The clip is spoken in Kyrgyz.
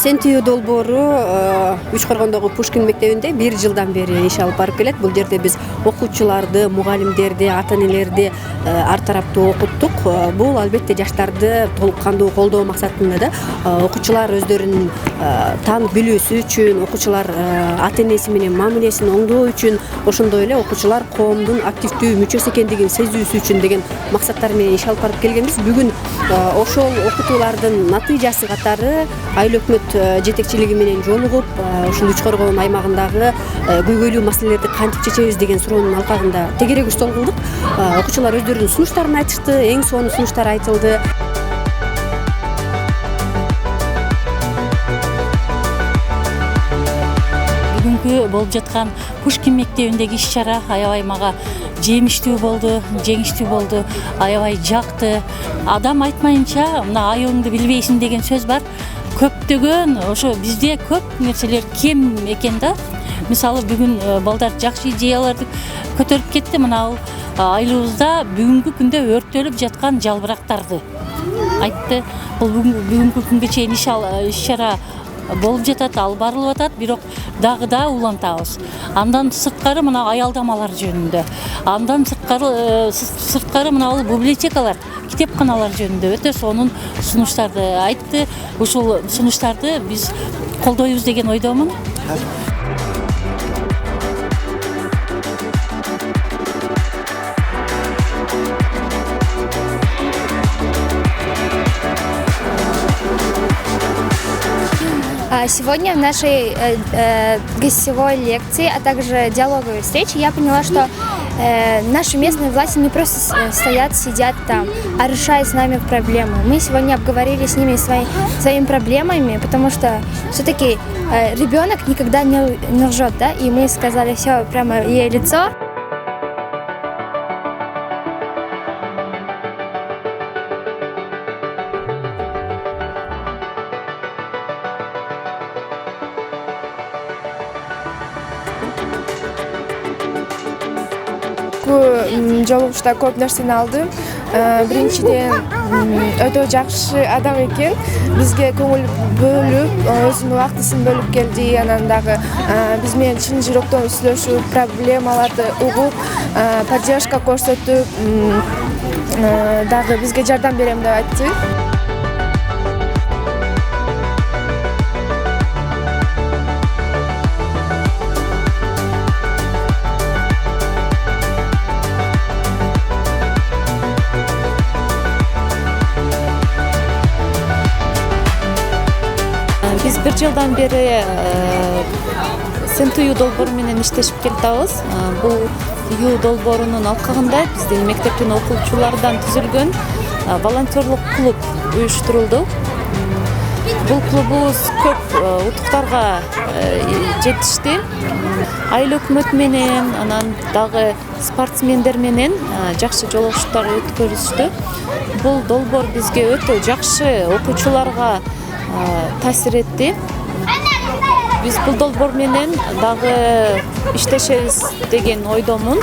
Сен түйүү долбоору Үч Коргондогу Пушкин мектебинде 1 жылдан бери иш алып барып келет. Бул жерде биз окуучуларды, мугалимдерди, ата-энелерди ар тараптуу окуттук. Бул албетте жаштарды толук кандуу колдоо максатында да окуучулар өздөрүнүн таанып билүүсү үчүн, окуучулар ата-энеси менен мамилесин оңдоо үчүн, ошондой эле окуучулар коомдун активдүү мүчөсү экендигин сезүүсү үчүн деген максаттар менен иш алып барып келгенбиз. Бүгүн ошол окутуулардын натыйжасы катары айыл өкмөт жетекчилиги менен жолугуп, ушул Үч Коргон аймагындагы көйгөйлүү маселелерди кантип чечебиз деген суроонун алкагында тегерек стол кылдык. Окуучулар өздөрүнүн сунуштарын айтышты, эң сонун сунуштар айтылды. Бүгүнкү болуп жаткан Пушкин мектебиндеги иш-чара аябай мага жемиштүү болду, жеңиштүү болду, аябай жакты. Адам айтмайынча, мына айылыңды билбейсиң деген сөз бар. Көптөгөн ошо бизде көп нерселер кем экен да. Мисалы бүгүн балдар жакшы идеяларды көтөрүп кетти. Мына айылыбызда бүгүнкү күндө өрттөлүп жаткан жалбырактарды айтты. Бул бүгүнкү күнгө чейин иш-чара болуп жатат, алып барылып атат, бирок дагы да улантабыз. Андан сырткары мына аялдамалар жөнүндө. Андан сырткары мына библиотекалар, китепканалар жөнүндө өтө сонун сунуштарды айтты. Ушул сунуштарды биз колдойбуз деген ойдомун. Сегодня в нашей гостевой лекции, а также диалоговой встрече я поняла, что наши местные власти не просто стоят, сидят там, а решают с нами проблемы. Мы сегодня обговорили с ними своими проблемами, потому что все-таки ребенок никогда не лжет, да? И мы сказали все прямо ей в лицо. Жолугушта көп нерсени алдым. Биринчиден өтө жакшы адам экен. Бизге көңүл бөлүп, өзүнүн убактысын бөлүп келди. Анан дагы биз менен чын жүрөктөн сүйлөшүп, проблемаларды угуп, поддержка көрсөтүп, дагы бизге жардам берем деп айтты. Биз 1 жылдан бери Сен түйүү долбоору менен иштешип келатабыз. Бул түйүү долбоорунун алкагында биздин мектептин окуучуларынан түзүлгөн волонтерлук клуб уюштурулду. Бул клубубуз көп утуктарга жетишти. Айыл өкмөт менен, анан дагы спортсмендер менен жакшы жолугушуулар өткөрүштү. Бул долбоор бизге өтө жакшы окуучуларга таасир этти. Биз бул долбоор менен дагы иштешебиз деген ойдомун.